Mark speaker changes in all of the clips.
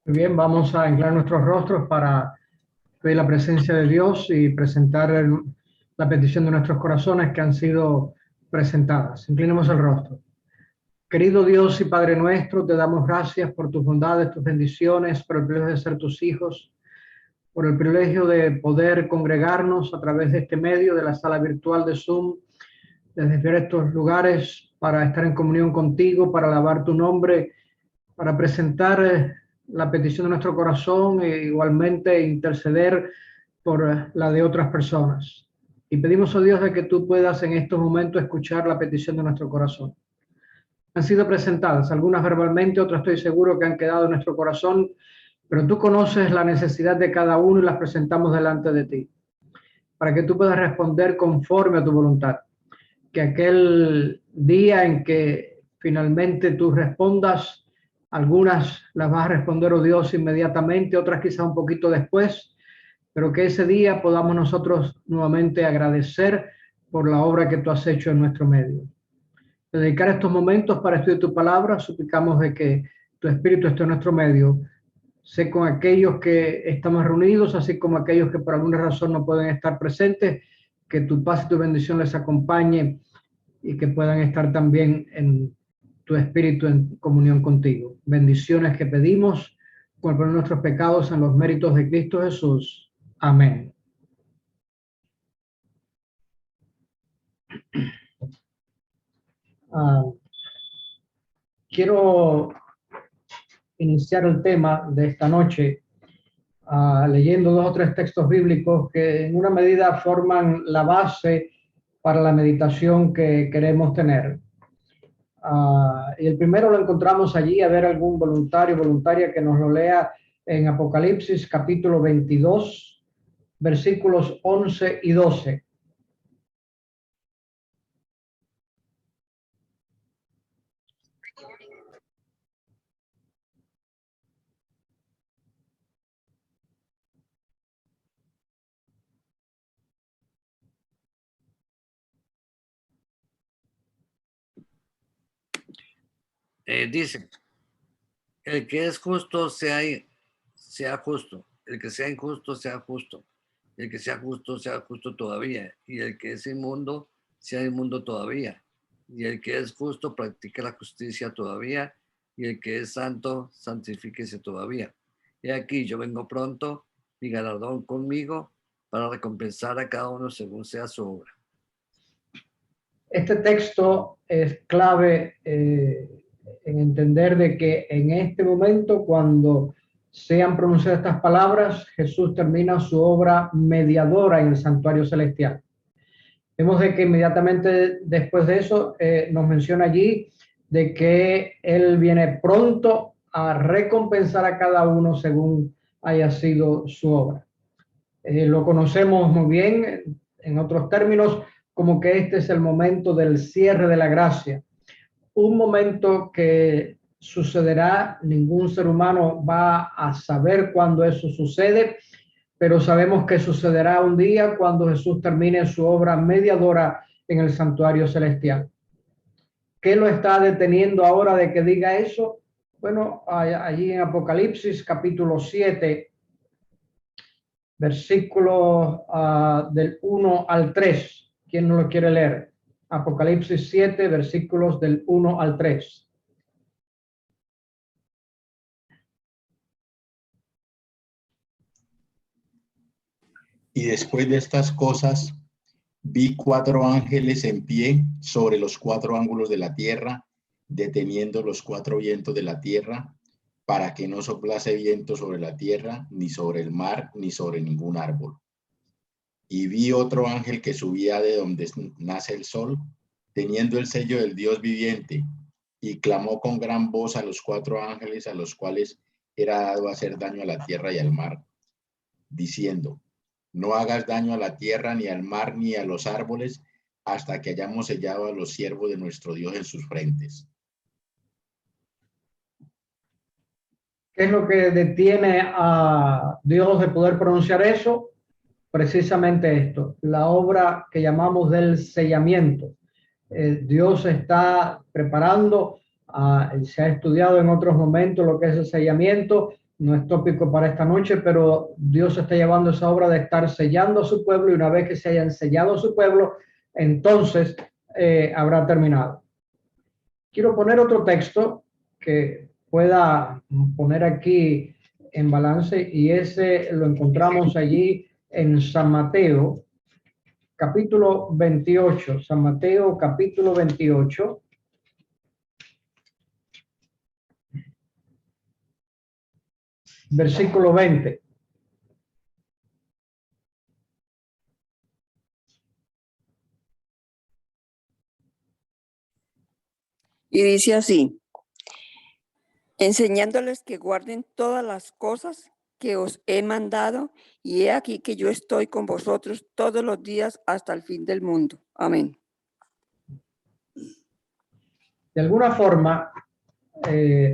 Speaker 1: Muy bien, vamos a inclinar nuestros rostros para pedir la presencia de Dios y presentar la petición de nuestros corazones que han sido presentadas. Inclinemos el rostro. Querido Dios y Padre nuestro, te damos gracias por tus bondades, tus bendiciones, por el privilegio de ser tus hijos, por el privilegio de poder congregarnos a través de este medio, de la sala virtual de Zoom, desde diversos lugares, para estar en comunión contigo, para alabar tu nombre, para presentar la petición de nuestro corazón e igualmente interceder por la de otras personas. Y pedimos, oh Dios, de que tú puedas en estos momentos escuchar la petición de nuestro corazón. Han sido presentadas, algunas verbalmente, otras estoy seguro que han quedado en nuestro corazón, pero tú conoces la necesidad de cada uno y las presentamos delante de ti, para que tú puedas responder conforme a tu voluntad. Que aquel día en que finalmente tú respondas, algunas las vas a responder, oh Dios, inmediatamente, otras quizá un poquito después, pero que ese día podamos nosotros nuevamente agradecer por la obra que tú has hecho en nuestro medio. Dedicar estos momentos para estudiar tu palabra, suplicamos de que tu Espíritu esté en nuestro medio, sé con aquellos que estamos reunidos, así como aquellos que por alguna razón no pueden estar presentes, que tu paz y tu bendición les acompañe y que puedan estar también en tu espíritu en comunión contigo. Bendiciones que pedimos por nuestros pecados en los méritos de Cristo Jesús. Amén. Quiero iniciar el tema de esta noche leyendo 2 o 3 textos bíblicos que en una medida forman la base para la meditación que queremos tener. Y el primero lo encontramos allí, a ver algún voluntario o voluntaria que nos lo lea en Apocalipsis capítulo 22, versículos 11 y 12.
Speaker 2: Dice, el que es justo sea justo, el que sea injusto sea justo, el que sea justo todavía, y el que es inmundo sea inmundo todavía, y el que es justo practique la justicia todavía, y el que es santo santifíquese todavía. Y aquí yo vengo pronto, mi galardón conmigo, para recompensar a cada uno según sea su obra.
Speaker 1: Este texto es clave en entender de que en este momento, cuando sean pronunciadas estas palabras, Jesús termina su obra mediadora en el santuario celestial. Vemos de que inmediatamente después de eso nos menciona allí de que Él viene pronto a recompensar a cada uno según haya sido su obra. Lo conocemos muy bien, en otros términos, como que este es el momento del cierre de la gracia. Un momento que sucederá, ningún ser humano va a saber cuándo eso sucede, pero sabemos que sucederá un día cuando Jesús termine su obra mediadora en el santuario celestial. ¿Qué lo está deteniendo ahora de que diga eso? Bueno, allí en Apocalipsis capítulo 7, versículos del 1 al 3. ¿Quién no lo quiere leer? Apocalipsis 7, versículos del 1 al 3.
Speaker 3: Y después de estas cosas, vi 4 ángeles en pie sobre los 4 ángulos de la tierra, deteniendo los 4 vientos de la tierra, para que no soplase viento sobre la tierra, ni sobre el mar, ni sobre ningún árbol. Y vi otro ángel que subía de donde nace el sol, teniendo el sello del Dios viviente, y clamó con gran voz a los 4 ángeles a los cuales era dado hacer daño a la tierra y al mar, diciendo: no hagas daño a la tierra, ni al mar, ni a los árboles, hasta que hayamos sellado a los siervos de nuestro Dios en sus frentes.
Speaker 1: ¿Qué es lo que detiene a Dios de poder pronunciar eso? Precisamente esto, la obra que llamamos del sellamiento. Dios está preparando, se ha estudiado en otros momentos lo que es el sellamiento, no es tópico para esta noche, pero Dios está llevando esa obra de estar sellando a su pueblo, y una vez que se hayan sellado a su pueblo, entonces habrá terminado. Quiero poner otro texto que pueda poner aquí en balance, y ese lo encontramos allí en San Mateo, capítulo 28. San Mateo, capítulo 28. Versículo 20.
Speaker 4: Y dice así: enseñándoles que guarden todas las cosas que os he mandado, y he aquí que yo estoy con vosotros todos los días hasta el fin del mundo. Amén.
Speaker 1: De alguna forma,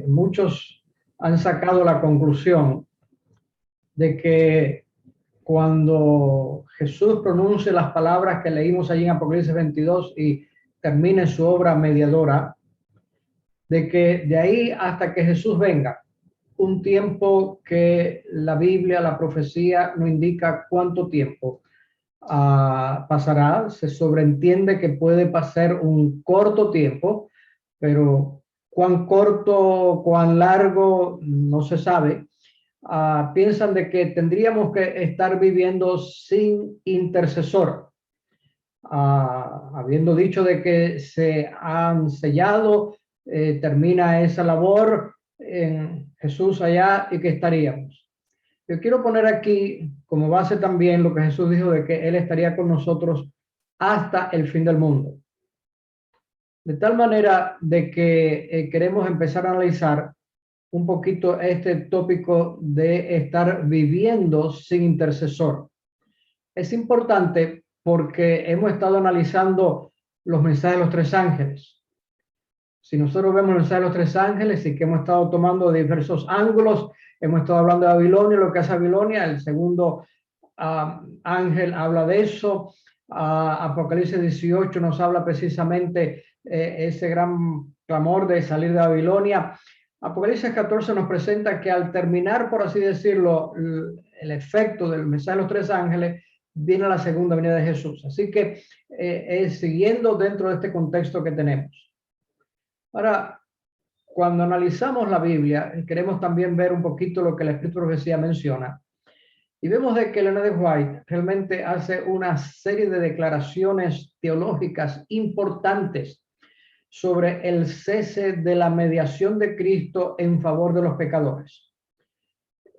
Speaker 1: muchos han sacado la conclusión de que cuando Jesús pronuncie las palabras que leímos allí en Apocalipsis 22 y termine su obra mediadora, de que de ahí hasta que Jesús venga, un tiempo que la Biblia, la profecía, no indica cuánto tiempo pasará. Se sobreentiende que puede pasar un corto tiempo, pero cuán corto, cuán largo, no se sabe. Piensan de que tendríamos que estar viviendo sin intercesor, habiendo dicho de que se han sellado, termina esa labor en Jesús allá, y que estaríamos. Yo quiero poner aquí como base también lo que Jesús dijo de que Él estaría con nosotros hasta el fin del mundo. De tal manera de que queremos empezar a analizar un poquito este tópico de estar viviendo sin intercesor. Es importante porque hemos estado analizando los mensajes de los tres ángeles. Si nosotros vemos el mensaje de los tres ángeles, y que hemos estado tomando diversos ángulos, hemos estado hablando de Babilonia, lo que es Babilonia. El segundo ángel habla de eso. Apocalipsis 18 nos habla precisamente ese gran clamor de salir de Babilonia. Apocalipsis 14 nos presenta que al terminar, por así decirlo, el efecto del mensaje de los tres ángeles, viene la segunda venida de Jesús. Así que siguiendo dentro de este contexto que tenemos. Ahora, cuando analizamos la Biblia, queremos también ver un poquito lo que la Escritura de Profecía menciona. Y vemos de que Elena de White realmente hace una serie de declaraciones teológicas importantes sobre el cese de la mediación de Cristo en favor de los pecadores.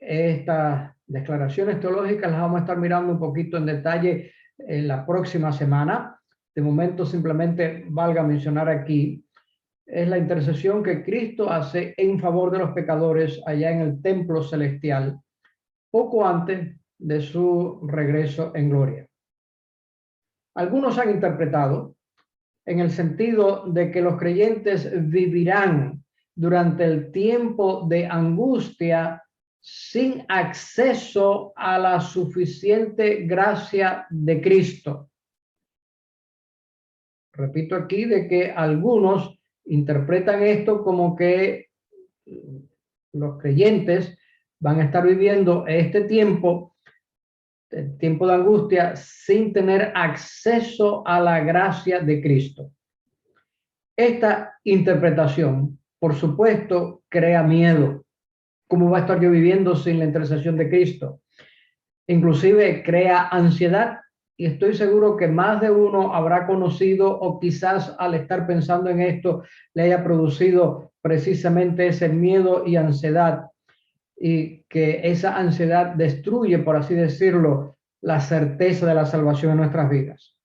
Speaker 1: Estas declaraciones teológicas las vamos a estar mirando un poquito en detalle en la próxima semana. De momento simplemente valga mencionar aquí es la intercesión que Cristo hace en favor de los pecadores allá en el templo celestial, poco antes de su regreso en gloria. Algunos han interpretado en el sentido de que los creyentes vivirán durante el tiempo de angustia sin acceso a la suficiente gracia de Cristo. Repito aquí de que algunos interpretan esto como que los creyentes van a estar viviendo este tiempo, el tiempo de angustia, sin tener acceso a la gracia de Cristo. Esta interpretación, por supuesto, crea miedo. ¿Cómo va a estar yo viviendo sin la intercesión de Cristo? Inclusive crea ansiedad, y estoy seguro que más de uno habrá conocido, o quizás al estar pensando en esto le haya producido precisamente ese miedo y ansiedad, y que esa ansiedad destruye, por así decirlo, la certeza de la salvación en nuestras vidas.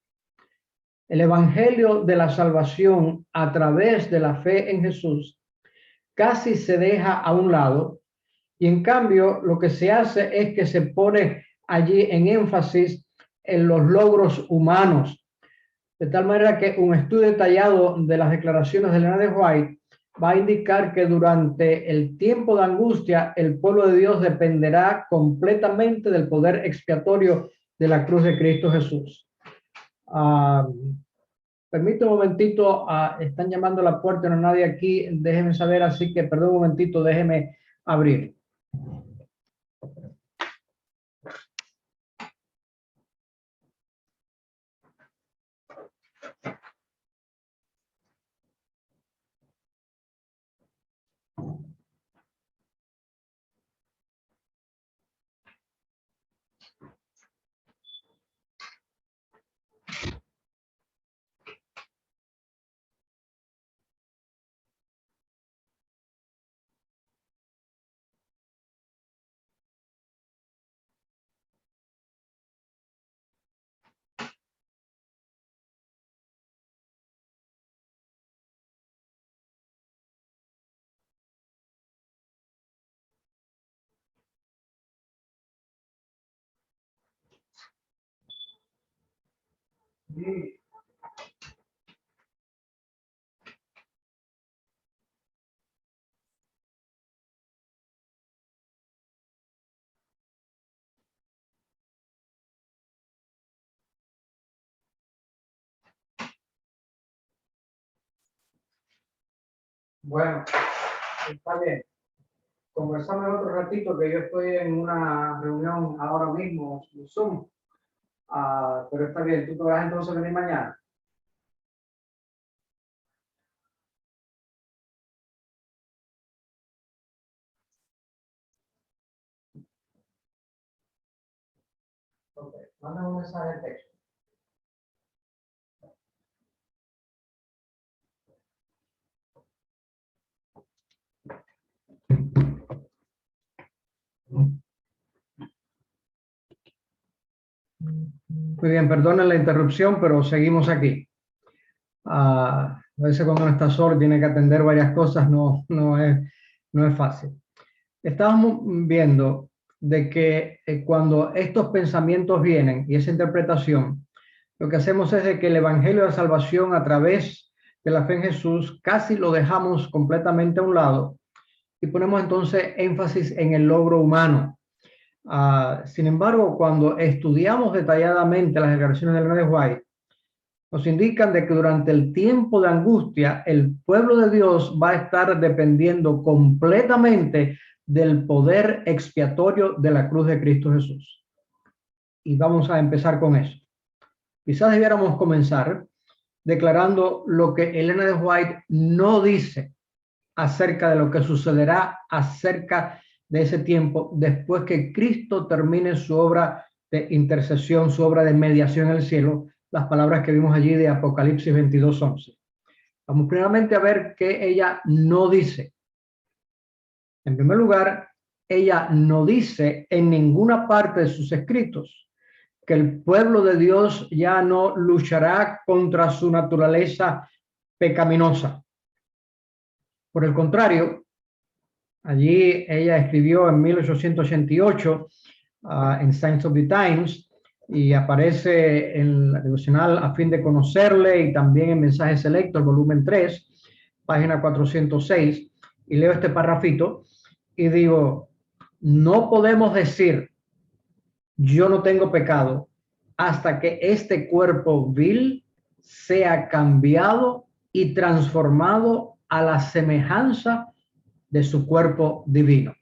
Speaker 1: El evangelio de la salvación a través de la fe en Jesús casi se deja a un lado, y en cambio lo que se hace es que se pone allí en énfasis en los logros humanos, de tal manera que un estudio detallado de las declaraciones de Elena de White va a indicar que durante el tiempo de angustia el pueblo de Dios dependerá completamente del poder expiatorio de la cruz de Cristo Jesús. Permítame un momentito, están llamando a la puerta, no hay nadie aquí, déjenme saber, así que perdón un momentito, déjenme abrir. Bueno, está bien. Conversamos otro ratito que yo estoy en una reunión ahora mismo, Zoom. Pero está bien, tú te vas entonces a venir mañana. Ok, mándame un mensaje de texto. Muy bien, perdonen la interrupción, pero seguimos aquí. A veces cuando uno está solo tiene que atender varias cosas, no es fácil. Estábamos viendo de que cuando estos pensamientos vienen y esa interpretación, lo que hacemos es de que el Evangelio de Salvación a través de la fe en Jesús casi lo dejamos completamente a un lado y ponemos entonces énfasis en el logro humano. Sin embargo, cuando estudiamos detalladamente las declaraciones de Ellen G. White, nos indican de que durante el tiempo de angustia, el pueblo de Dios va a estar dependiendo completamente del poder expiatorio de la cruz de Cristo Jesús. Y vamos a empezar con eso. Quizás debiéramos comenzar declarando lo que Ellen G. White no dice acerca de lo que sucederá acerca de ese tiempo después que Cristo termine su obra de intercesión, su obra de mediación en el cielo, las palabras que vimos allí de Apocalipsis 22:11. Vamos primeramente a ver qué ella no dice. En primer lugar, ella no dice en ninguna parte de sus escritos que el pueblo de Dios ya no luchará contra su naturaleza pecaminosa. Por el contrario, allí ella escribió en 1888 en Signs of the Times y aparece en la devocional A fin de conocerle y también en Mensajes Selectos, volumen 3, página 406, y leo este parrafito y digo, no podemos decir yo no tengo pecado hasta que este cuerpo vil sea cambiado y transformado a la semejanza de su cuerpo divino.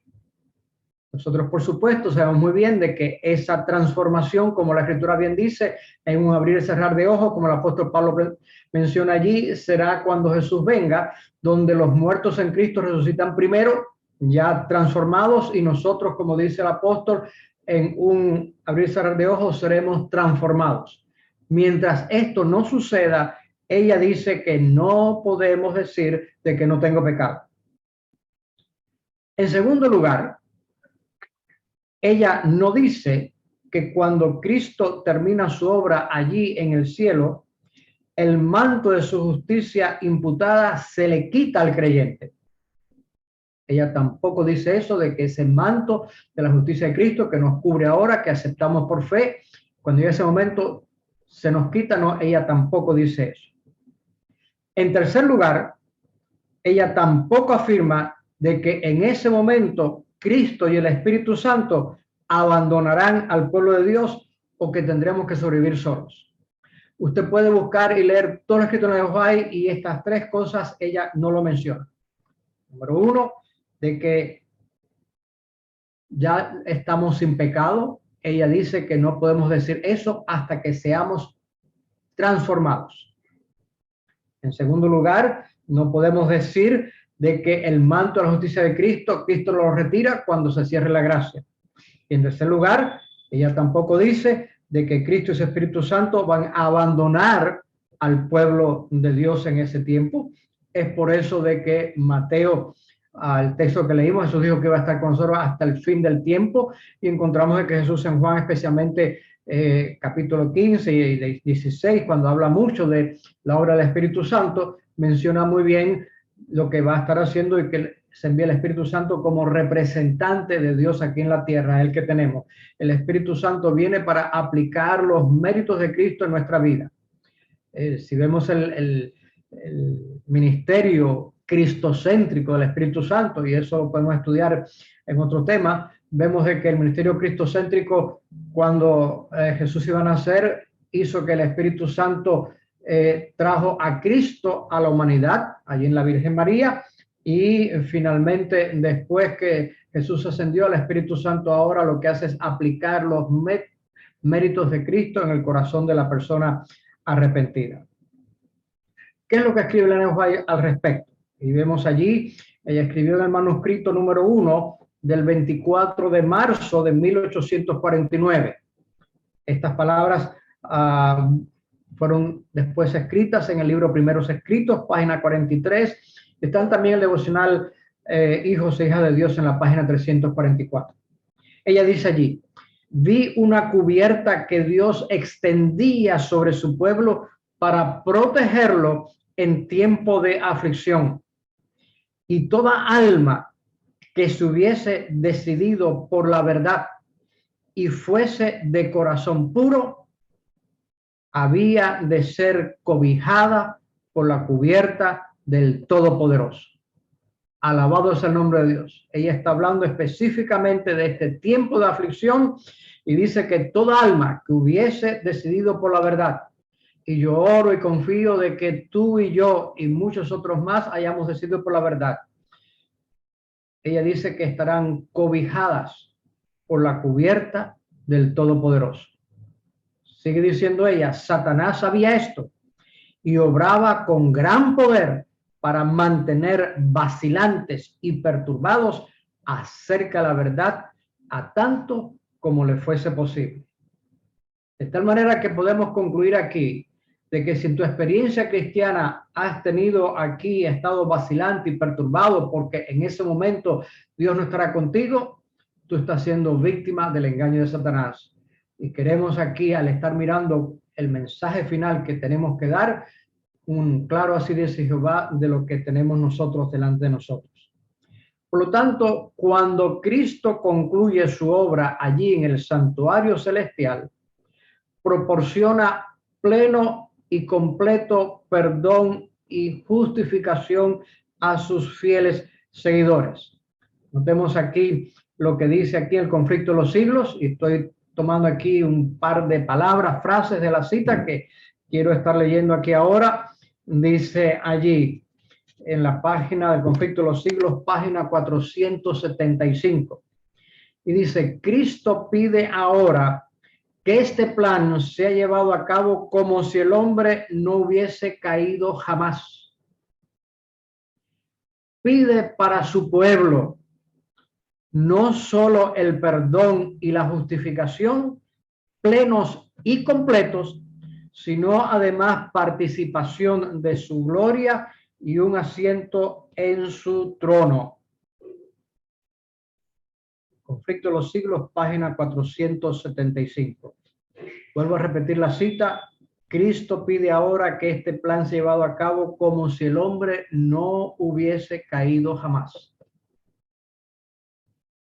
Speaker 1: Nosotros, por supuesto, sabemos muy bien de que esa transformación, como la Escritura bien dice, en un abrir y cerrar de ojos, como el apóstol Pablo menciona allí, será cuando Jesús venga, donde los muertos en Cristo resucitan primero, ya transformados, y nosotros, como dice el apóstol, en un abrir y cerrar de ojos seremos transformados. Mientras esto no suceda, ella dice que no podemos decir de que no tengo pecado. En segundo lugar, ella no dice que cuando Cristo termina su obra allí en el cielo, el manto de su justicia imputada se le quita al creyente. Ella tampoco dice eso de que ese manto de la justicia de Cristo que nos cubre ahora, que aceptamos por fe, cuando llega ese momento se nos quita, no, ella tampoco dice eso. En tercer lugar, ella tampoco afirma de que en ese momento Cristo y el Espíritu Santo abandonarán al pueblo de Dios o que tendremos que sobrevivir solos. Usted puede buscar y leer todo lo escrito en el White y estas tres cosas ella no lo menciona. Número uno, de que ya estamos sin pecado. Ella dice que no podemos decir eso hasta que seamos transformados. En segundo lugar, no podemos decir de que el manto de la justicia de Cristo, Cristo lo retira cuando se cierre la gracia. Y en tercer lugar, ella tampoco dice de que Cristo y su Espíritu Santo van a abandonar al pueblo de Dios en ese tiempo. Es por eso de que Mateo, al texto que leímos, Jesús dijo que va a estar con nosotros hasta el fin del tiempo, y encontramos de que Jesús en Juan, especialmente capítulo 15 y 16, cuando habla mucho de la obra del Espíritu Santo, menciona muy bien lo que va a estar haciendo y que se envía el Espíritu Santo como representante de Dios aquí en la tierra, el que tenemos. El Espíritu Santo viene para aplicar los méritos de Cristo en nuestra vida. Si vemos el ministerio cristocéntrico del Espíritu Santo, y eso lo podemos estudiar en otro tema, vemos de que el ministerio cristocéntrico, cuando Jesús iba a nacer, hizo que el Espíritu Santo trajo a Cristo a la humanidad, allí en la Virgen María, y finalmente, después que Jesús ascendió, el Espíritu Santo ahora lo que hace es aplicar los méritos de Cristo en el corazón de la persona arrepentida. ¿Qué es lo que escribe Ellen White al respecto? Y vemos allí, ella escribió en el manuscrito número 1 del 24 de marzo de 1849. Estas palabras fueron después escritas en el libro Primeros Escritos, página 43. Están también en el devocional Hijos e Hijas de Dios en la página 344. Ella dice allí: vi una cubierta que Dios extendía sobre su pueblo para protegerlo en tiempo de aflicción. Y toda alma que se hubiese decidido por la verdad y fuese de corazón puro, había de ser cobijada por la cubierta del Todopoderoso. Alabado es el nombre de Dios. Ella está hablando específicamente de este tiempo de aflicción y dice que toda alma que hubiese decidido por la verdad, y yo oro y confío de que tú y yo y muchos otros más hayamos decidido por la verdad. Ella dice que estarán cobijadas por la cubierta del Todopoderoso. Sigue diciendo ella: Satanás sabía esto y obraba con gran poder para mantener vacilantes y perturbados acerca de la verdad a tanto como le fuese posible. De tal manera que podemos concluir aquí de que si en tu experiencia cristiana has tenido aquí, estado vacilante y perturbado porque en ese momento Dios no estará contigo, tú estás siendo víctima del engaño de Satanás. Y queremos aquí, al estar mirando el mensaje final que tenemos que dar, un claro así dice Jehová de lo que tenemos nosotros delante de nosotros. Por lo tanto, cuando Cristo concluye su obra allí en el santuario celestial, proporciona pleno y completo perdón y justificación a sus fieles seguidores. Notemos aquí lo que dice aquí el Conflicto de los Siglos, y estoy tomando aquí un par de palabras, frases de la cita que quiero estar leyendo aquí ahora. Dice allí en la página del Conflicto de los Siglos, página 475, y dice: Cristo pide ahora que este plan sea llevado a cabo como si el hombre no hubiese caído jamás. Pide para su pueblo no solo el perdón y la justificación plenos y completos, sino además participación de su gloria y un asiento en su trono. Conflicto de los Siglos, página 475. Vuelvo a repetir la cita. Cristo pide ahora que este plan sea llevado a cabo como si el hombre no hubiese caído jamás.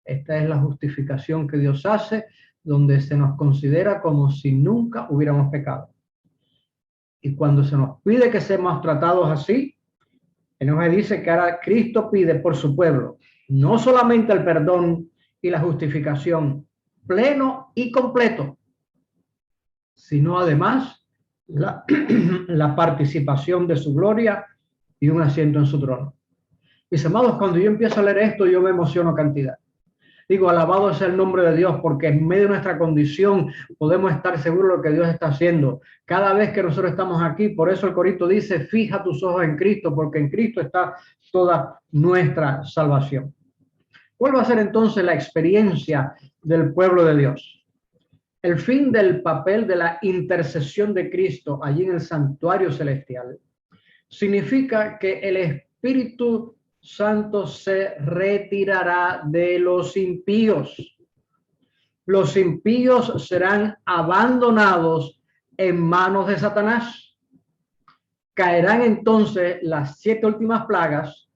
Speaker 1: Esta es la justificación que Dios hace, donde se nos considera como si nunca hubiéramos pecado. Y cuando se nos pide que seamos tratados así, nos dice que ahora Cristo pide por su pueblo no solamente el perdón y la justificación pleno y completo, sino además la participación de su gloria y un asiento en su trono. Mis amados, cuando yo empiezo a leer esto, yo me emociono cantidad. Digo, alabado sea el nombre de Dios, porque en medio de nuestra condición podemos estar seguros de lo que Dios está haciendo. Cada vez que nosotros estamos aquí, por eso el corito dice, fija tus ojos en Cristo, porque en Cristo está toda nuestra salvación. ¿Cuál va a ser entonces la experiencia del pueblo de Dios? El fin del papel de la intercesión de Cristo allí en el santuario celestial significa que el Espíritu Santo se retirará de los impíos. Los impíos serán abandonados en manos de Satanás. Caerán entonces las 7 últimas plagas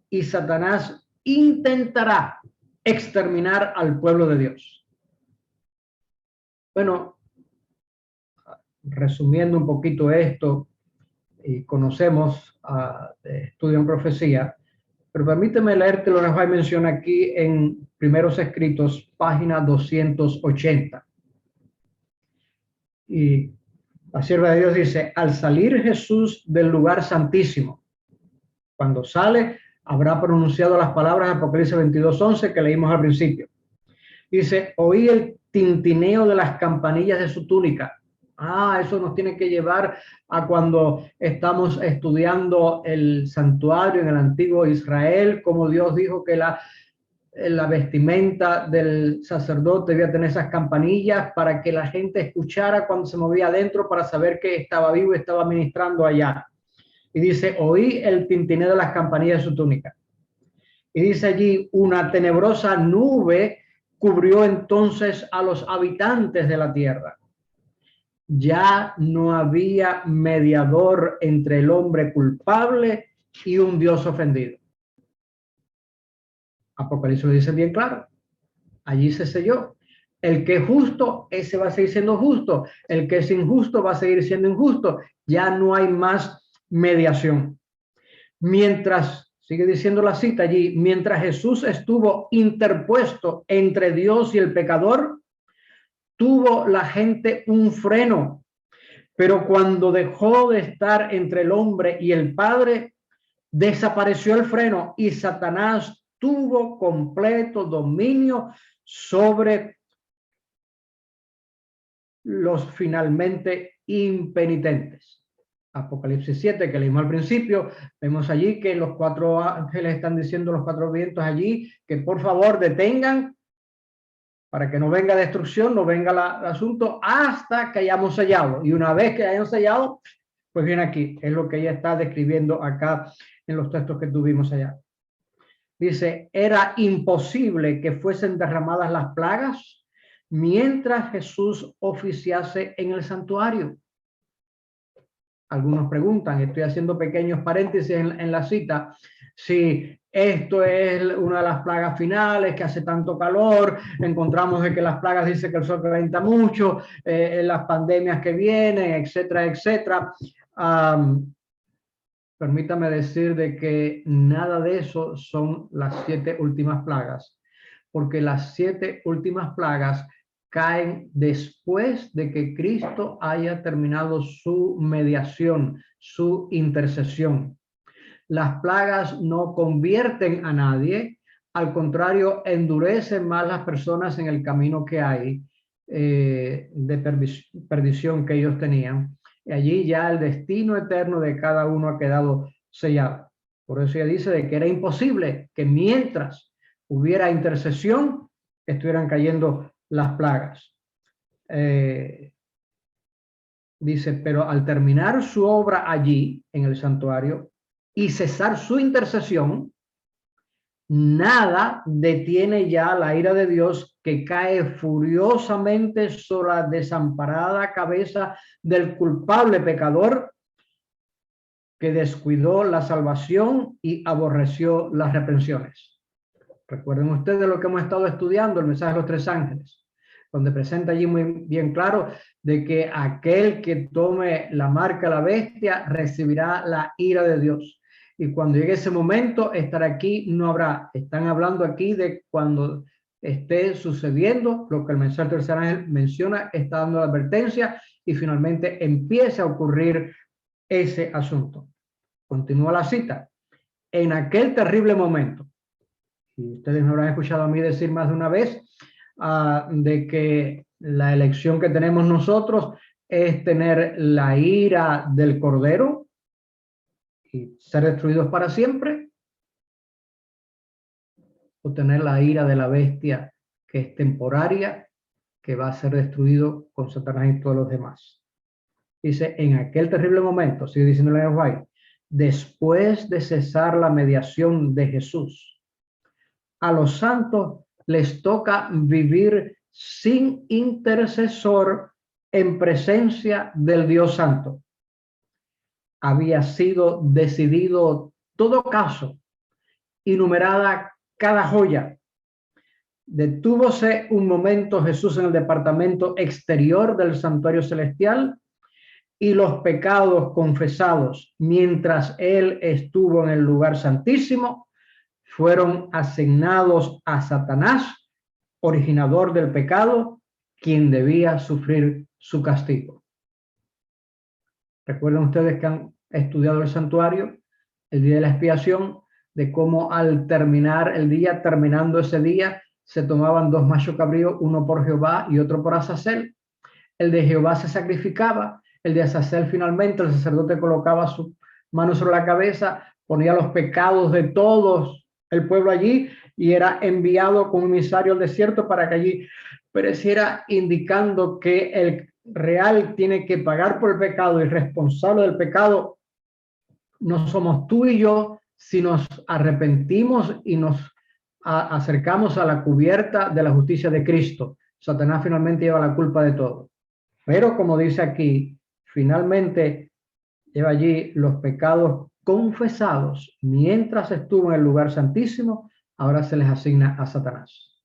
Speaker 1: y Satanás intentará exterminar al pueblo de Dios. Bueno, resumiendo un poquito esto, y conocemos estudio en profecía, pero permíteme leerte lo que Juan menciona aquí en Primeros Escritos, página 280. Y la sierva de Dios dice, al salir Jesús del lugar santísimo, cuando sale, habrá pronunciado las palabras de Apocalipsis 22:11 que leímos al principio. Dice, oí el tintineo de las campanillas de su túnica. Eso nos tiene que llevar a cuando estamos estudiando el santuario en el antiguo Israel, como Dios dijo que la vestimenta del sacerdote debía tener esas campanillas para que la gente escuchara cuando se movía adentro para saber que estaba vivo y estaba ministrando allá. Y dice, oí el tintineo de las campanillas de su túnica. Y dice allí, una tenebrosa nube cubrió entonces a los habitantes de la tierra. Ya no había mediador entre el hombre culpable y un Dios ofendido. Apocalipsis lo dice bien claro. Allí se selló. El que es justo, ese va a seguir siendo justo. El que es injusto va a seguir siendo injusto. Ya no hay más mediación. Mientras, sigue diciendo la cita allí, mientras Jesús estuvo interpuesto entre Dios y el pecador, tuvo la gente un freno, pero cuando dejó de estar entre el hombre y el Padre, desapareció el freno y Satanás tuvo completo dominio sobre los finalmente impenitentes. Apocalipsis 7, que leímos al principio, vemos allí que los 4 ángeles están diciendo, los 4 vientos allí, que por favor detengan para que no venga destrucción, no venga el asunto hasta que hayamos sellado. Y una vez que hayamos sellado, pues viene aquí, es lo que ella está describiendo acá en los textos que tuvimos allá. Dice, era imposible que fuesen derramadas las plagas mientras Jesús oficiase en el santuario. Algunos preguntan, estoy haciendo pequeños paréntesis en la cita, si esto es una de las plagas finales, que hace tanto calor, encontramos de que las plagas dicen que el sol calienta mucho, las pandemias que vienen, etcétera, etcétera. Permítame decir de que nada de eso son las 7 últimas plagas, porque las 7 últimas plagas caen después de que Cristo haya terminado su mediación, su intercesión. Las plagas no convierten a nadie, al contrario, endurecen más las personas en el camino que hay de perdición que ellos tenían. Y allí ya el destino eterno de cada uno ha quedado sellado. Por eso ella dice de que era imposible que mientras hubiera intercesión, estuvieran cayendo las plagas. Dice, pero al terminar su obra allí, en el santuario, y cesar su intercesión, nada detiene ya la ira de Dios que cae furiosamente sobre la desamparada cabeza del culpable pecador que descuidó la salvación y aborreció las reprensiones. Recuerden ustedes lo que hemos estado estudiando, el mensaje de los 3 ángeles, donde presenta allí muy bien claro de que aquel que tome la marca de la bestia recibirá la ira de Dios. Y cuando llegue ese momento, estar aquí no habrá. Están hablando aquí de cuando esté sucediendo lo que el mensaje del tercer ángel menciona, está dando la advertencia y finalmente empieza a ocurrir ese asunto. Continúa la cita. En aquel terrible momento, Y ustedes me habrán escuchado a mí decir más de una vez de que la elección que tenemos nosotros es tener la ira del Cordero y ser destruidos para siempre, o tener la ira de la bestia que es temporaria, que va a ser destruido con Satanás y todos los demás. Dice, en aquel terrible momento, sigue diciendo el White, después de cesar la mediación de Jesús, a los santos les toca vivir sin intercesor en presencia del Dios Santo. Había sido decidido todo caso y numerada cada joya. Detúvose un momento Jesús en el departamento exterior del santuario celestial y los pecados confesados mientras él estuvo en el lugar santísimo fueron asignados a Satanás, originador del pecado, quien debía sufrir su castigo. Recuerden ustedes que han estudiado el santuario, el día de la expiación, de cómo al terminar el día, terminando ese día, se tomaban 2 machos cabríos, uno por Jehová y otro por Azazel. El de Jehová se sacrificaba, el de Azazel finalmente el sacerdote colocaba su mano sobre la cabeza, ponía los pecados de todos el pueblo allí y era enviado con un emisario al desierto para que allí pereciera, indicando que el real tiene que pagar por el pecado y responsable del pecado no somos tú y yo, si nos arrepentimos y nos acercamos a la cubierta de la justicia de Cristo. Satanás finalmente lleva la culpa de todo. Pero como dice aquí, finalmente lleva allí los pecados confesados mientras estuvo en el lugar santísimo, ahora se les asigna a Satanás.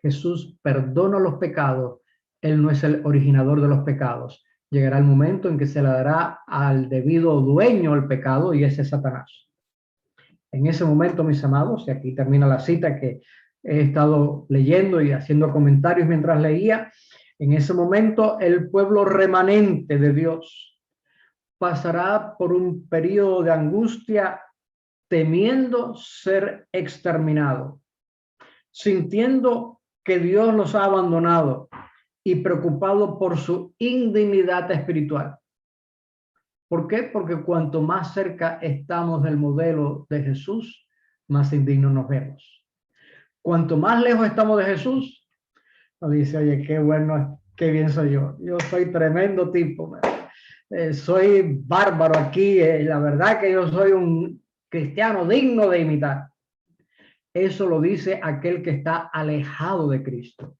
Speaker 1: Jesús perdona los pecados, él no es el originador de los pecados. Llegará el momento en que se le dará al debido dueño el pecado y ese es Satanás. En ese momento, mis amados, y aquí termina la cita que he estado leyendo y haciendo comentarios mientras leía, en ese momento el pueblo remanente de Dios pasará por un periodo de angustia temiendo ser exterminado, sintiendo que Dios los ha abandonado y preocupado por su indignidad espiritual. ¿Por qué? Porque cuanto más cerca estamos del modelo de Jesús, más indignos nos vemos. Cuanto más lejos estamos de Jesús, nos dice, oye, qué bueno, qué bien soy yo. Yo soy tremendo tipo. Soy bárbaro aquí. La verdad que yo soy un cristiano digno de imitar. Eso lo dice aquel que está alejado de Cristo.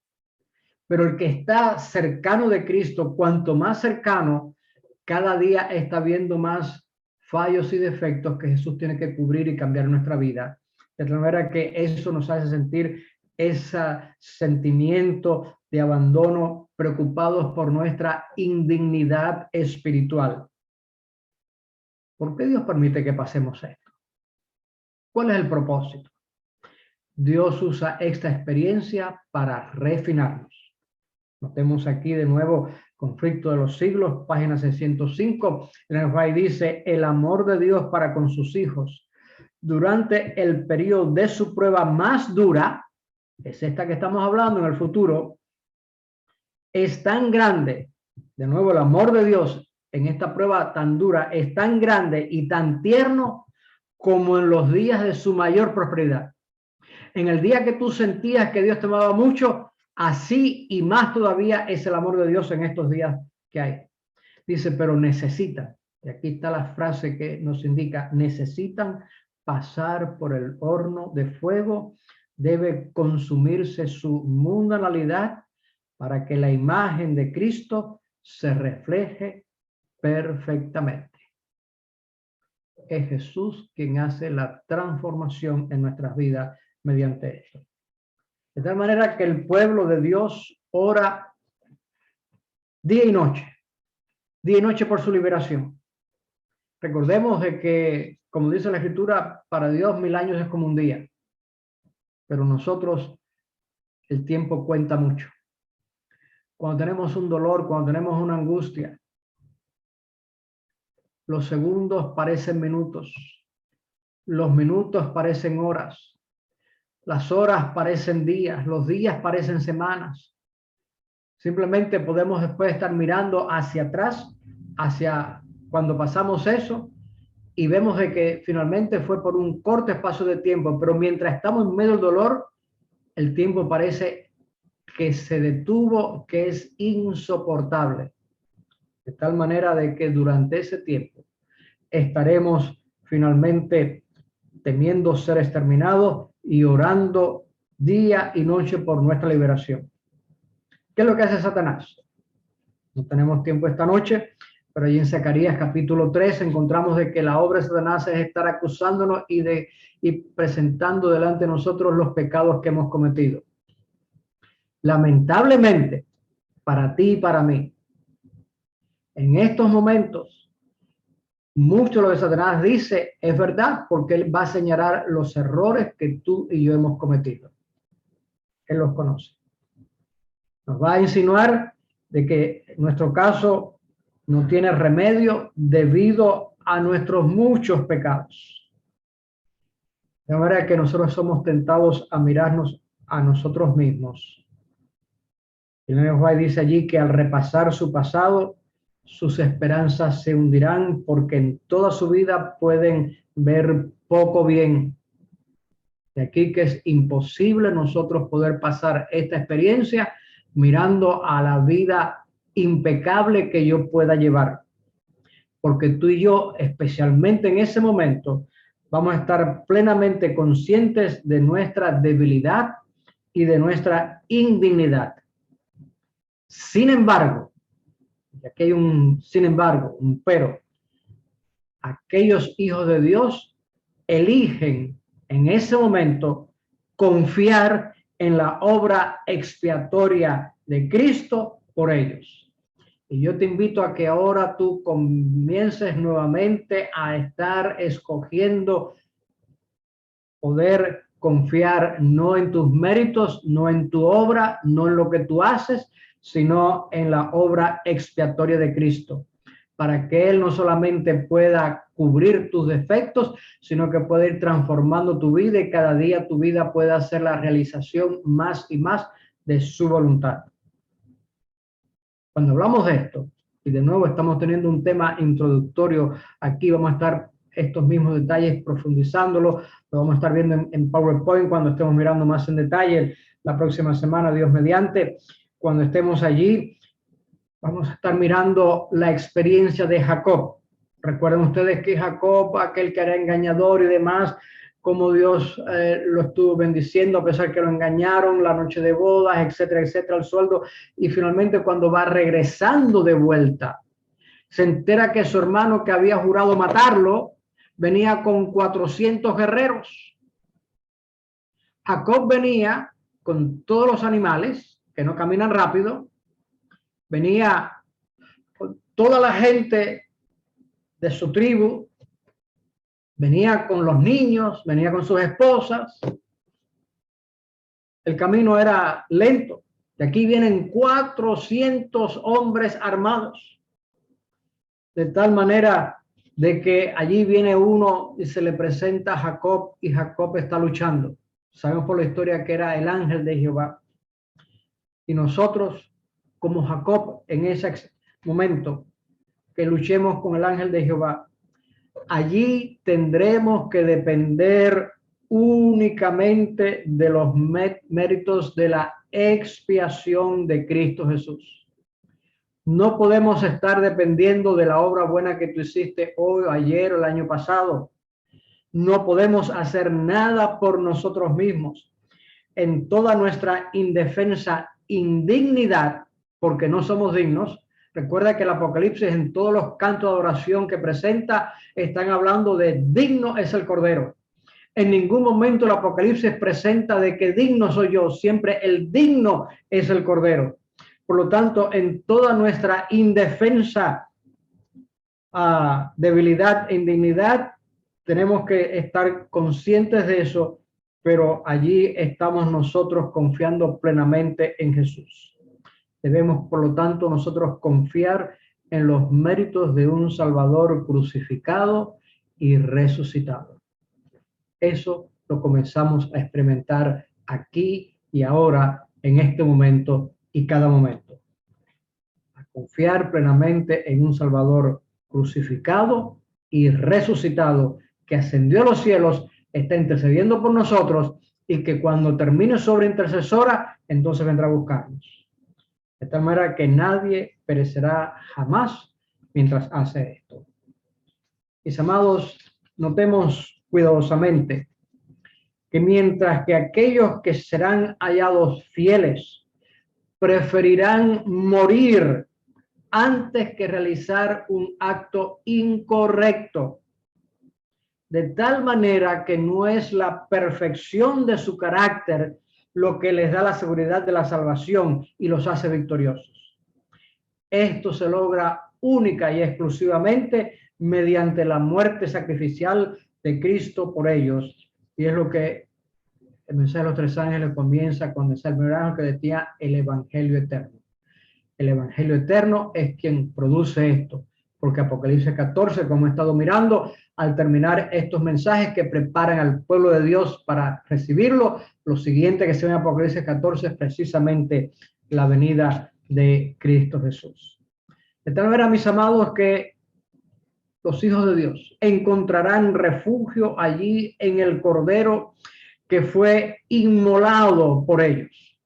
Speaker 1: Pero el que está cercano de Cristo, cuanto más cercano, cada día está viendo más fallos y defectos que Jesús tiene que cubrir y cambiar en nuestra vida. De tal manera que eso nos hace sentir ese sentimiento de abandono, preocupados por nuestra indignidad espiritual. ¿Por qué Dios permite que pasemos esto? ¿Cuál es el propósito? Dios usa esta experiencia para refinarnos. Notemos aquí de nuevo Conflicto de los Siglos, página 605. En el cual dice, el amor de Dios para con sus hijos durante el periodo de su prueba más dura, es esta que estamos hablando en el futuro, es tan grande. De nuevo, el amor de Dios en esta prueba tan dura es tan grande y tan tierno como en los días de su mayor prosperidad. En el día que tú sentías que Dios te amaba mucho, así y más todavía es el amor de Dios en estos días que hay. Dice, pero necesitan, y aquí está la frase que nos indica, necesitan pasar por el horno de fuego, debe consumirse su mundanalidad para que la imagen de Cristo se refleje perfectamente. Es Jesús quien hace la transformación en nuestras vidas mediante esto. De tal manera que el pueblo de Dios ora día y noche por su liberación. Recordemos de que, como dice la Escritura, para Dios 1000 años es como un día, pero nosotros el tiempo cuenta mucho. Cuando tenemos un dolor, cuando tenemos una angustia, los segundos parecen minutos, los minutos parecen horas, Las horas parecen días, los días parecen semanas. Simplemente podemos después estar mirando hacia atrás, hacia cuando pasamos eso, y vemos de que finalmente fue por un corto espacio de tiempo, pero mientras estamos en medio del dolor, el tiempo parece que se detuvo, que es insoportable. De tal manera de que durante ese tiempo estaremos finalmente temiendo ser exterminados y orando día y noche por nuestra liberación. ¿Qué es lo que hace Satanás? No tenemos tiempo esta noche, pero allí en Zacarías capítulo 3 encontramos de que la obra de Satanás es estar acusándonos y presentando delante de nosotros los pecados que hemos cometido. Lamentablemente, para ti y para mí, en estos momentos, mucho de lo que Satanás dice es verdad, porque él va a señalar los errores que tú y yo hemos cometido. Él los conoce. Nos va a insinuar de que nuestro caso no tiene remedio debido a nuestros muchos pecados. De manera que nosotros somos tentados a mirarnos a nosotros mismos. Y nos va y dice allí que al repasar su pasado, sus esperanzas se hundirán porque en toda su vida pueden ver poco bien. De aquí que es imposible nosotros poder pasar esta experiencia mirando a la vida impecable que yo pueda llevar. Porque tú y yo, especialmente en ese momento, vamos a estar plenamente conscientes de nuestra debilidad y de nuestra indignidad. Sin embargo, y aquí hay un sin embargo, un pero, aquellos hijos de Dios eligen en ese momento confiar en la obra expiatoria de Cristo por ellos. Y yo te invito a que ahora tú comiences nuevamente a estar escogiendo poder confiar no en tus méritos, no en tu obra, no en lo que tú haces, sino en la obra expiatoria de Cristo, para que Él no solamente pueda cubrir tus defectos, sino que pueda ir transformando tu vida y cada día tu vida pueda ser la realización más y más de su voluntad. Cuando hablamos de esto, y de nuevo estamos teniendo un tema introductorio, aquí vamos a estar estos mismos detalles profundizándolo, lo vamos a estar viendo en PowerPoint cuando estemos mirando más en detalle la próxima semana, Dios mediante. Cuando estemos allí, vamos a estar mirando la experiencia de Jacob. Recuerden ustedes que Jacob, aquel que era engañador y demás, como Dios lo estuvo bendiciendo a pesar que lo engañaron, la noche de bodas, etcétera, etcétera, el sueldo. Y finalmente cuando va regresando de vuelta, se entera que su hermano que había jurado matarlo, venía con 400 guerreros. Jacob venía con todos los animales que no caminan rápido, venía con toda la gente de su tribu, venía con los niños, venía con sus esposas. El camino era lento. De aquí vienen 400 hombres armados. De tal manera de que allí viene uno y se le presenta a Jacob y Jacob está luchando. Sabemos por la historia que era el ángel de Jehová. Y nosotros, como Jacob, en ese momento que luchemos con el ángel de Jehová, allí tendremos que depender únicamente de los méritos de la expiación de Cristo Jesús. No podemos estar dependiendo de la obra buena que tú hiciste hoy, ayer o el año pasado. No podemos hacer nada por nosotros mismos. En toda nuestra indefensa indignidad, porque no somos dignos. Recuerda que el Apocalipsis, en todos los cantos de adoración que presenta, están hablando de digno es el Cordero. En ningún momento el Apocalipsis presenta de que digno soy yo, siempre el digno es el Cordero. Por lo tanto, en toda nuestra indefensa debilidad e indignidad, tenemos que estar conscientes de eso, pero allí estamos nosotros confiando plenamente en Jesús. Debemos, por lo tanto, nosotros confiar en los méritos de un Salvador crucificado y resucitado. Eso lo comenzamos a experimentar aquí y ahora, en este momento y cada momento. A confiar plenamente en un Salvador crucificado y resucitado, que ascendió a los cielos, está intercediendo por nosotros y que cuando termine su obra intercesora, entonces vendrá a buscarnos. De tal manera que nadie perecerá jamás mientras hace esto. Mis amados, notemos cuidadosamente que mientras que aquellos que serán hallados fieles preferirán morir antes que realizar un acto incorrecto, de tal manera que no es la perfección de su carácter lo que les da la seguridad de la salvación y los hace victoriosos. Esto se logra única y exclusivamente mediante la muerte sacrificial de Cristo por ellos. Y es lo que el mensaje de los tres ángeles comienza cuando es el primer ángel que decía el evangelio eterno. El evangelio eterno es quien produce esto, porque Apocalipsis 14, como he estado mirando, al terminar estos mensajes que preparan al pueblo de Dios para recibirlo, lo siguiente que se ve en Apocalipsis 14 es precisamente la venida de Cristo Jesús. De tal manera, mis amados, que los hijos de Dios encontrarán refugio allí en el Cordero que fue inmolado por ellos.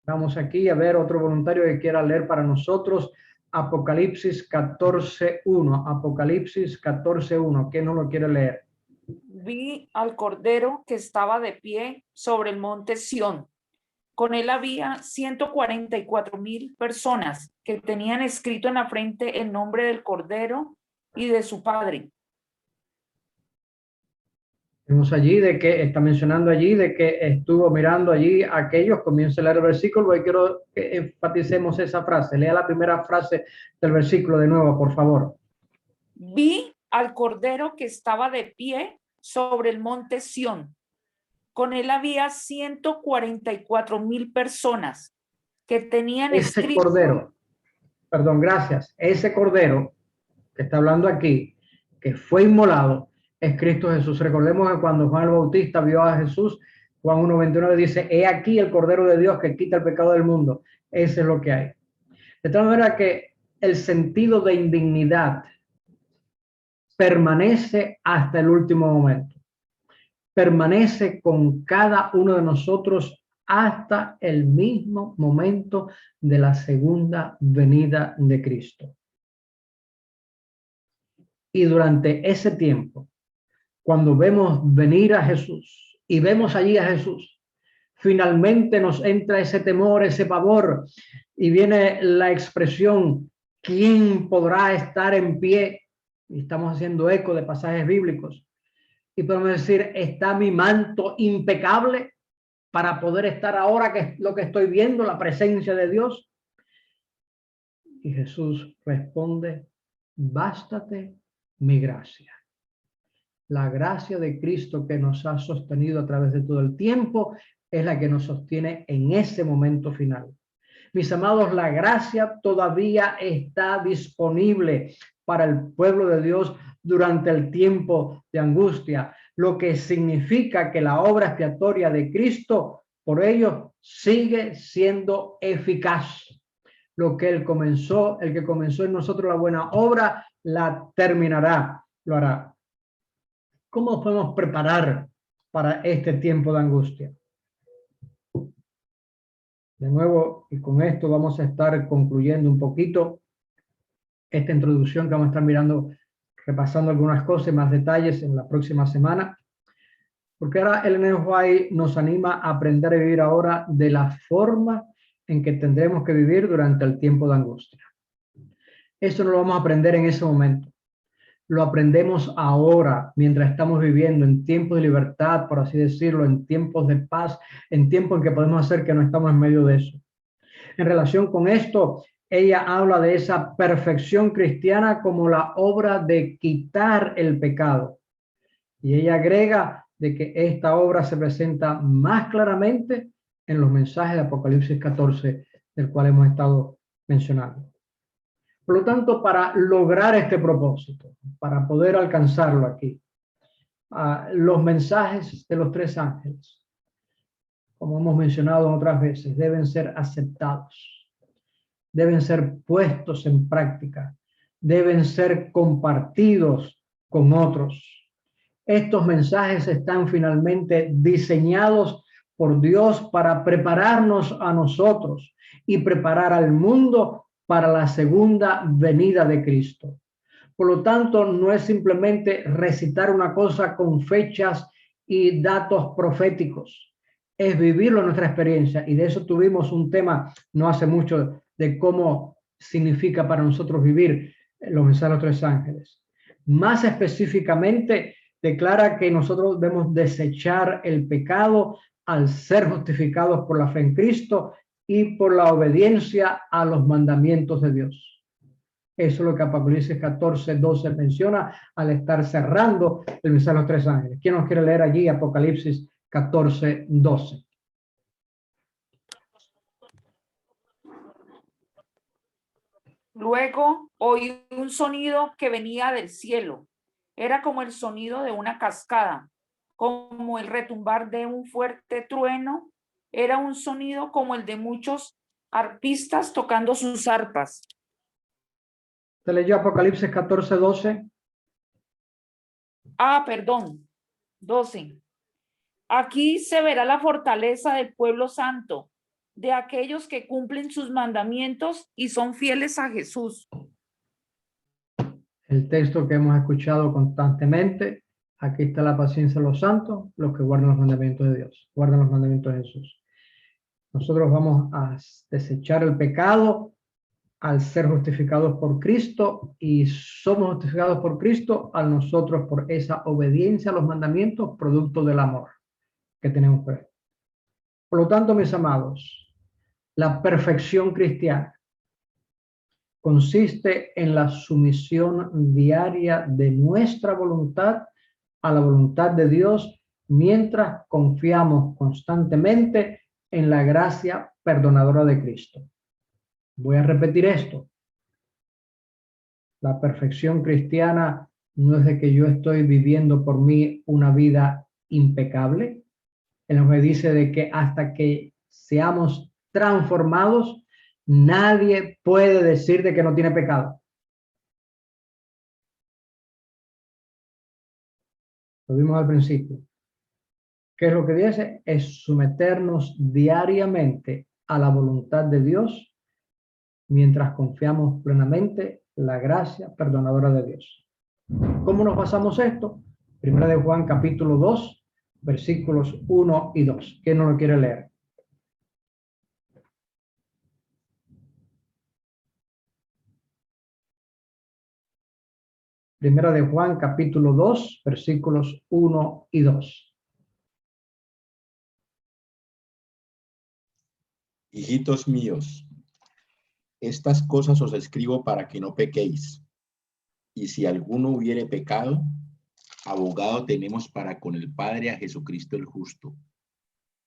Speaker 1: Vamos aquí a ver otro voluntario que quiera leer para nosotros Apocalipsis 14:1. Apocalipsis 14:1. ¿Quién no lo quiere leer?
Speaker 5: Vi al Cordero que estaba de pie sobre el monte Sión. Con él había 144,000 personas que tenían escrito en la frente el nombre del Cordero y de su Padre.
Speaker 1: Vemos allí de que está mencionando allí de que estuvo mirando allí a aquellos. Comienza a leer el versículo y quiero que enfaticemos esa frase. Lea la primera frase del versículo de nuevo, por favor.
Speaker 5: Vi al Cordero que estaba de pie sobre el monte Sión. Con él había 144,000 personas que tenían
Speaker 1: Ese
Speaker 5: escrito.
Speaker 1: Cordero, perdón, gracias. Ese Cordero que está hablando aquí, que fue inmolado, es Cristo Jesús. Recordemos que cuando Juan el Bautista vio a Jesús, Juan 1:29 dice, he aquí el Cordero de Dios que quita el pecado del mundo. Ese es lo que hay. De tal manera que el sentido de indignidad permanece hasta el último momento. Permanece con cada uno de nosotros hasta el mismo momento de la segunda venida de Cristo. Y durante ese tiempo, cuando vemos venir a Jesús y vemos allí a Jesús, finalmente nos entra ese temor, ese pavor, y viene la expresión, ¿quién podrá estar en pie? Y estamos haciendo eco de pasajes bíblicos. Y podemos decir, ¿está mi manto impecable para poder estar ahora que es lo que estoy viendo, la presencia de Dios? Y Jesús responde, bástate mi gracia. La gracia de Cristo que nos ha sostenido a través de todo el tiempo es la que nos sostiene en ese momento final. Mis amados, la gracia todavía está disponible para el pueblo de Dios durante el tiempo de angustia, lo que significa que la obra expiatoria de Cristo por ello sigue siendo eficaz. Lo que Él comenzó, el que comenzó en nosotros la buena obra, la terminará, lo hará. ¿Cómo nos podemos preparar para este tiempo de angustia? De nuevo, y con esto vamos a estar concluyendo un poquito esta introducción que vamos a estar mirando, repasando algunas cosas y más detalles en la próxima semana. Porque ahora Ellen G. White nos anima a aprender a vivir ahora de la forma en que tendremos que vivir durante el tiempo de angustia. Eso no lo vamos a aprender en ese momento. Lo aprendemos ahora, mientras estamos viviendo en tiempos de libertad, por así decirlo, en tiempos de paz, en tiempos en que podemos hacer que no estamos en medio de eso. En relación con esto, ella habla de esa perfección cristiana como la obra de quitar el pecado. Y ella agrega de que esta obra se presenta más claramente en los mensajes de Apocalipsis 14, del cual hemos estado mencionando. Por lo tanto, para lograr este propósito, para poder alcanzarlo aquí, los mensajes de los tres ángeles, como hemos mencionado otras veces, deben ser aceptados, deben ser puestos en práctica, deben ser compartidos con otros. Estos mensajes están finalmente diseñados por Dios para prepararnos a nosotros y preparar al mundo para la segunda venida de Cristo. Por lo tanto, no es simplemente recitar una cosa con fechas y datos proféticos, es vivirlo en nuestra experiencia. Y de eso tuvimos un tema no hace mucho, de cómo significa para nosotros vivir los mensajes de los tres ángeles. Más específicamente, declara que nosotros debemos desechar el pecado al ser justificados por la fe en Cristo y por la obediencia a los mandamientos de Dios. Eso es lo que Apocalipsis 14:12 menciona al estar cerrando el mensaje de los tres ángeles. ¿Quién nos quiere leer allí Apocalipsis 14:12?
Speaker 5: Luego oí un sonido que venía del cielo. Era como el sonido de una cascada, como el retumbar de un fuerte trueno. Era un sonido como el de muchos arpistas tocando sus arpas.
Speaker 1: ¿Se leyó Apocalipsis 14:12?
Speaker 5: Perdón, 12. Aquí se verá la fortaleza del pueblo santo, de aquellos que cumplen sus mandamientos y son fieles a Jesús.
Speaker 1: El texto que hemos escuchado constantemente. Aquí está la paciencia de los santos, los que guardan los mandamientos de Dios, guardan los mandamientos de Jesús. Nosotros vamos a desechar el pecado al ser justificados por Cristo, y somos justificados por Cristo a nosotros por esa obediencia a los mandamientos, producto del amor que tenemos por él. Por lo tanto, mis amados, la perfección cristiana consiste en la sumisión diaria de nuestra voluntad a la voluntad de Dios, mientras confiamos constantemente en la gracia perdonadora de Cristo. Voy a repetir esto. La perfección cristiana no es de que yo estoy viviendo por mí una vida impecable. Él nos dice de que hasta que seamos transformados, nadie puede decir de que no tiene pecado. Lo vimos al principio. ¿Qué es lo que dice? Es someternos diariamente a la voluntad de Dios mientras confiamos plenamente en la gracia perdonadora de Dios. ¿Cómo nos basamos esto? Primera de Juan capítulo 2, versículos 1 y 2. ¿Quién no lo quiere leer? Primera de Juan capítulo 2, versículos 1 y 2.
Speaker 3: Hijitos míos, estas cosas os escribo para que no pequéis. Y si alguno hubiere pecado, abogado tenemos para con el Padre a Jesucristo el justo.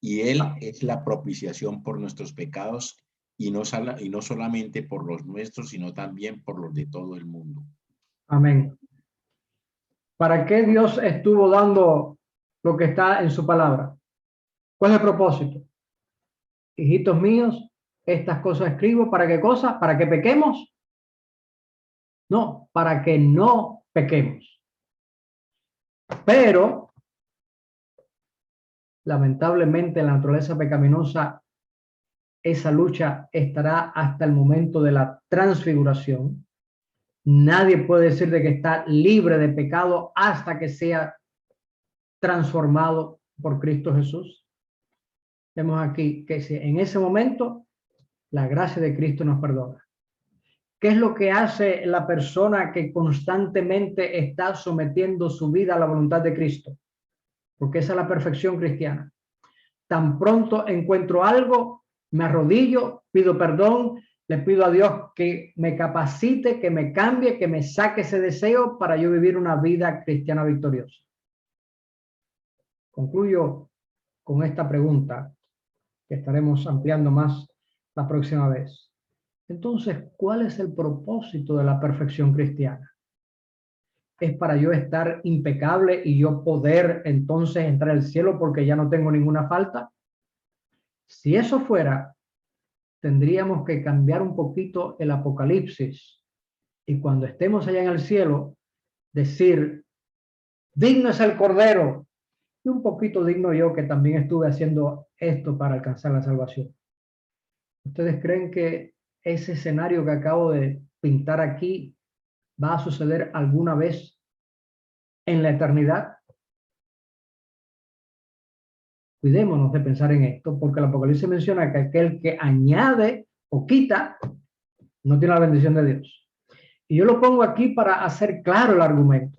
Speaker 3: Y él es la propiciación por nuestros pecados, y no solamente por los nuestros, sino también por los de todo el mundo.
Speaker 1: Amén. ¿Para qué Dios estuvo dando lo que está en su palabra? ¿Cuál es el propósito? Hijitos míos, estas cosas escribo. ¿Para qué cosa? ¿Para que pequemos? No, para que no pequemos. Pero, lamentablemente, la naturaleza pecaminosa, esa lucha estará hasta el momento de la transfiguración. Nadie puede decir de que está libre de pecado hasta que sea transformado por Cristo Jesús. Vemos aquí que en ese momento la gracia de Cristo nos perdona. ¿Qué es lo que hace la persona que constantemente está sometiendo su vida a la voluntad de Cristo? Porque esa es la perfección cristiana. Tan pronto encuentro algo, me arrodillo, pido perdón, le pido a Dios que me capacite, que me cambie, que me saque ese deseo para yo vivir una vida cristiana victoriosa. Concluyo con esta pregunta, que estaremos ampliando más la próxima vez. Entonces, ¿cuál es el propósito de la perfección cristiana? es para yo estar impecable y yo poder entonces entrar al cielo porque ya no tengo ninguna falta. Si eso fuera, tendríamos que cambiar un poquito el Apocalipsis y cuando estemos allá en el cielo, decir, digno es el Cordero, y un poquito digno yo que también estuve haciendo esto para alcanzar la salvación. ¿Ustedes creen que ese escenario que acabo de pintar aquí va a suceder alguna vez en la eternidad? Cuidémonos de pensar en esto, porque el Apocalipsis menciona que aquel que añade o quita no tiene la bendición de Dios. Y yo lo pongo aquí para hacer claro el argumento.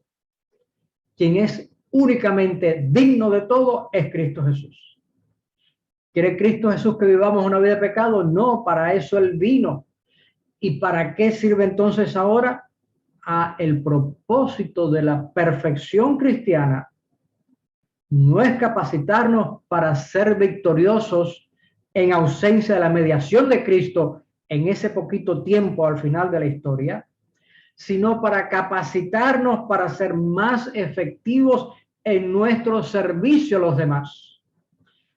Speaker 1: Quien es únicamente digno de todo es Cristo Jesús. ¿Quiere Cristo Jesús que vivamos una vida de pecado? No, para eso Él vino. ¿Y para qué sirve entonces ahora? A el propósito de la perfección cristiana no es capacitarnos para ser victoriosos en ausencia de la mediación de Cristo en ese poquito tiempo al final de la historia, sino para capacitarnos para ser más efectivos en nuestro servicio a los demás.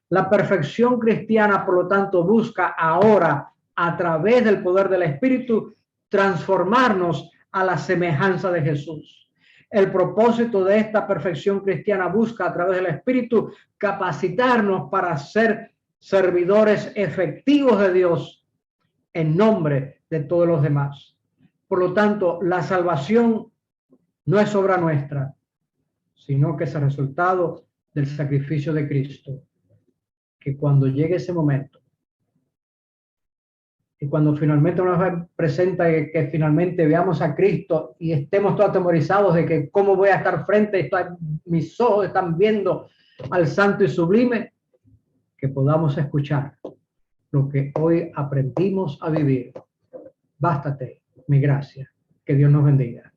Speaker 1: La perfección cristiana, por lo tanto, busca ahora, a través del poder del Espíritu, transformarnos a la semejanza de Jesús. El propósito de esta perfección cristiana busca, a través del Espíritu, capacitarnos para ser servidores efectivos de Dios en nombre de todos los demás. Por lo tanto, la salvación no es obra nuestra, sino que es el resultado del sacrificio de Cristo. Que cuando llegue ese momento, y cuando finalmente nos presenta que finalmente veamos a Cristo y estemos todos atemorizados de que cómo voy a estar frente, mis ojos están viendo al Santo y Sublime, que podamos escuchar lo que hoy aprendimos a vivir. Bástate mi gracia. Que Dios nos bendiga.